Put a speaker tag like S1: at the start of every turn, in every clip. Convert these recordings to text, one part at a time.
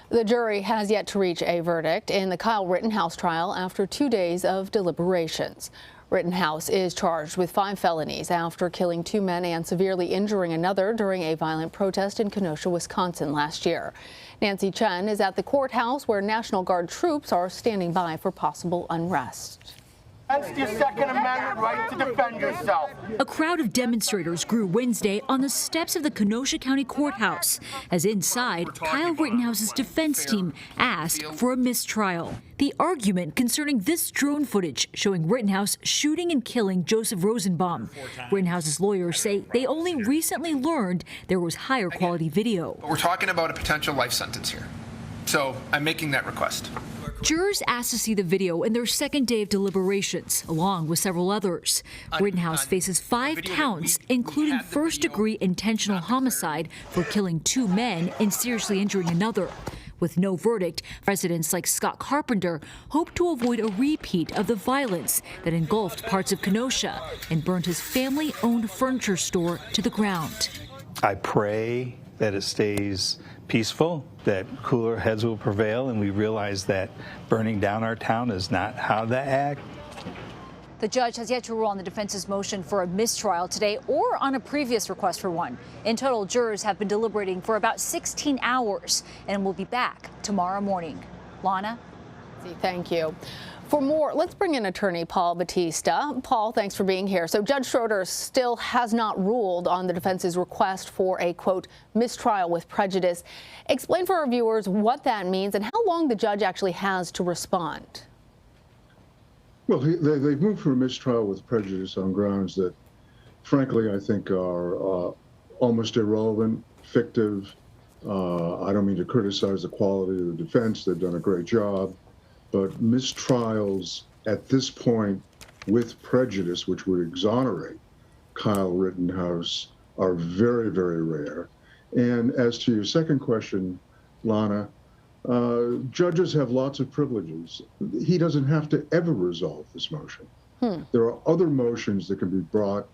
S1: The jury has yet to reach a verdict in the Kyle Rittenhouse trial after 2 days of deliberations. Rittenhouse is charged with 5 felonies after killing 2 men and severely injuring another during a violent protest in Kenosha, Wisconsin last year. Nancy Chen is at the courthouse where National Guard troops are standing by for possible unrest.
S2: That's your Second Amendment right to defend yourself.
S3: A crowd of demonstrators grew Wednesday on the steps of the Kenosha County Courthouse as inside, Kyle Rittenhouse's defense team asked for a mistrial. The argument concerning this drone footage showing Rittenhouse shooting and killing Joseph Rosenbaum. Rittenhouse's lawyers say they only recently learned there was higher quality video.
S4: We're talking about a potential life sentence here. So I'm making that request.
S3: Jurors asked to see the video in their second day of deliberations, along with several others. Rittenhouse faces 5 counts, including first-degree intentional homicide for killing 2 men and seriously injuring another. With no verdict, residents like Scott Carpenter hope to avoid a repeat of the violence that engulfed parts of Kenosha and burned his family-owned furniture store to the ground.
S5: I pray that it stays peaceful, that cooler heads will prevail, and we realize that burning down our town is not how to act.
S6: The judge has yet to rule on the defense's motion for a mistrial today or on a previous request for one. In total, jurors have been deliberating for about 16 hours and will be back tomorrow morning. Lana?
S1: Thank you. For more, let's bring in attorney Paul Batista. Paul, thanks for being here. So Judge Schroeder still has not ruled on the defense's request for a, quote, mistrial with prejudice. Explain for our viewers what that means and how long the judge actually has to respond.
S7: Well, they've moved for a mistrial with prejudice on grounds that, frankly, I think are almost irrelevant, fictive. I don't mean to criticize the quality of the defense. They've done a great job. But mistrials at this point with prejudice, which would exonerate Kyle Rittenhouse, are very, very rare. And as to your second question, Lana, judges have lots of privileges. He doesn't have to ever resolve this motion. There are other motions that can be brought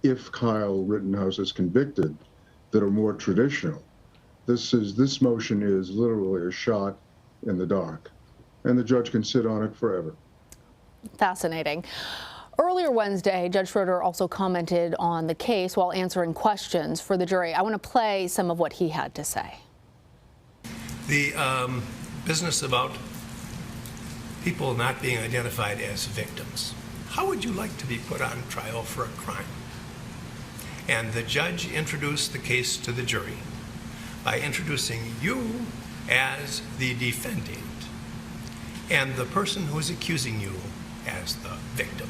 S7: if Kyle Rittenhouse is convicted that are more traditional. This motion is literally a shot in the dark, and the judge can sit on it forever.
S1: Fascinating. Earlier Wednesday, Judge Schroeder also commented on the case while answering questions for the jury. I want to play some of what he had to say.
S8: The business about people not being identified as victims. How would you like to be put on trial for a crime? And the judge introduced the case to the jury by introducing you as the defendant and the person who is accusing you as the victim.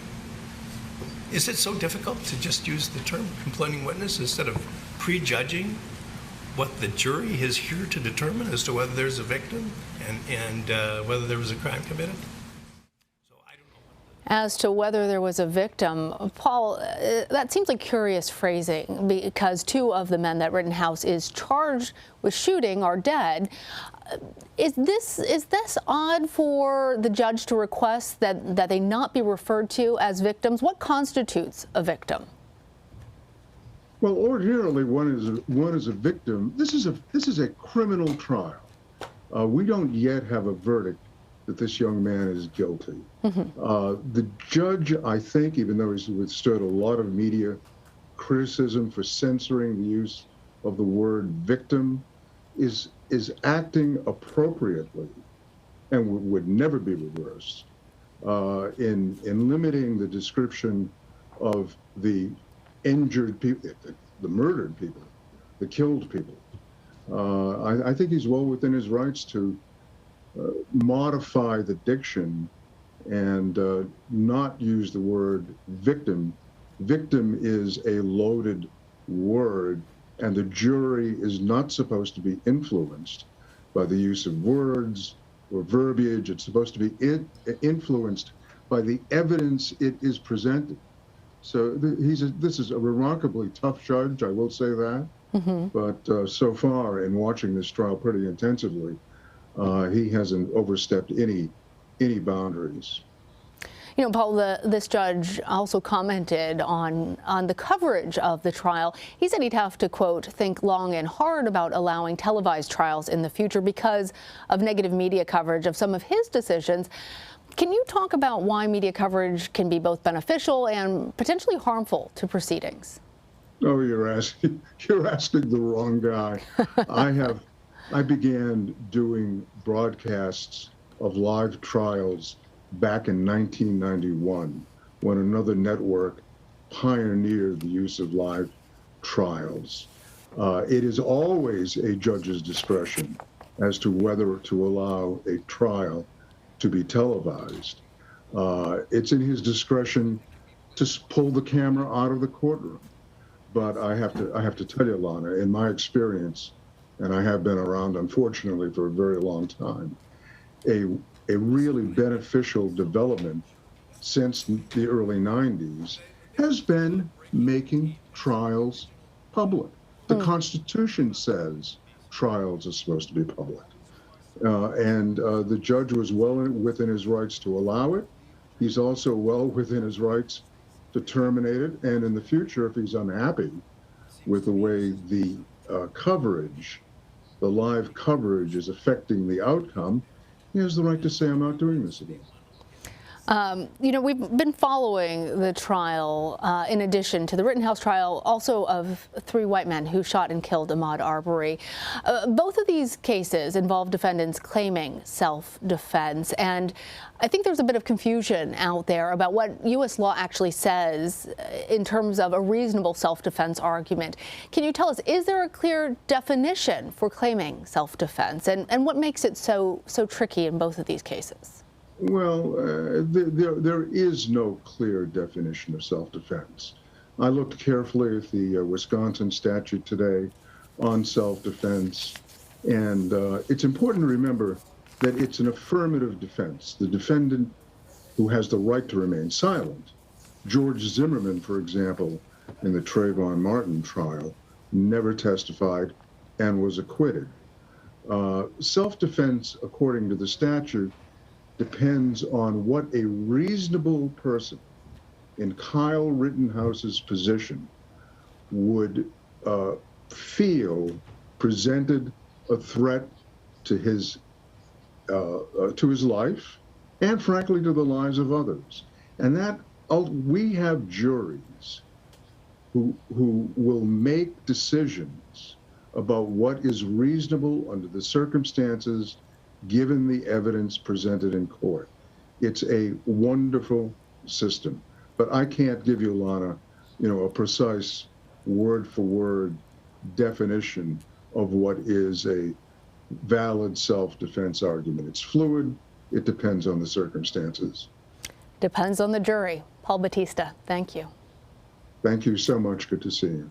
S8: Is it so difficult to just use the term complaining witness instead of prejudging what the jury is here to determine as to whether there's a victim and whether there was a crime committed?
S1: As to whether there was a victim, Paul, that seems like curious phrasing because 2 of the men that Rittenhouse is charged with shooting are dead. Is this odd for the judge to request that they not be referred to as victims? What constitutes a victim?
S7: Well, ordinarily, one is a victim. This is a criminal trial. We don't yet have a verdict that this young man is guilty. The judge, I think, even though he's withstood a lot of media criticism for censoring the use of the word victim, is acting appropriately and would never be reversed in limiting the description of the injured people, the murdered people, the killed people. I think he's well within his rights to modify the diction and not use the word victim. Victim is a loaded word, and the jury is not supposed to be influenced by the use of words or verbiage. It's supposed to be influenced by the evidence it is presented. So this is a remarkably tough judge, I will say that. But so far, in watching this trial pretty intensively, he hasn't overstepped any boundaries.
S1: You know, Paul, this judge also commented on the coverage of the trial. He said he'd have to, quote, think long and hard about allowing televised trials in the future because of negative media coverage of some of his decisions. Can you talk about why media coverage can be both beneficial and potentially harmful to proceedings?
S7: Oh, you're asking the wrong guy. I began doing broadcasts of live trials back in 1991 when another network pioneered the use of live trials. It is always a judge's discretion as to whether to allow a trial to be televised. It's in his discretion to pull the camera out of the courtroom. But I have to tell you, Lana, in my experience, and I have been around, unfortunately, for a very long time, a really beneficial development since the early 90s has been making trials public. The Constitution says trials are supposed to be public. And the judge was well within his rights to allow it. He's also well within his rights to terminate it. And in the future, if he's unhappy with the way the coverage, the live coverage is affecting the outcome, he has the right to say, I'm not doing this again.
S1: You know, we've been following the trial, in addition to the Rittenhouse trial, also of 3 white men who shot and killed Ahmaud Arbery. Both of these cases involve defendants claiming self-defense, and I think there's a bit of confusion out there about what U.S. law actually says in terms of a reasonable self-defense argument. Can you tell us, is there a clear definition for claiming self-defense, and what makes it so tricky in both of these cases?
S7: Well, there is no clear definition of self-defense. I looked carefully at the Wisconsin statute today on self-defense, and it's important to remember that it's an affirmative defense. The defendant who has the right to remain silent. George Zimmerman, for example, in the Trayvon Martin trial, never testified and was acquitted. Self-defense, according to the statute, depends on what a reasonable person in Kyle Rittenhouse's position would feel presented a threat to his life and, frankly, to the lives of others. And that we have juries who will make decisions about what is reasonable under the circumstances given the evidence presented in court. It's a wonderful system, but I can't give you, Lana, a precise word-for-word definition of what is a valid self-defense argument. It's fluid. It depends on the circumstances.
S1: Depends on the jury. Paul Batista, thank you.
S7: Thank you so much. Good to see you.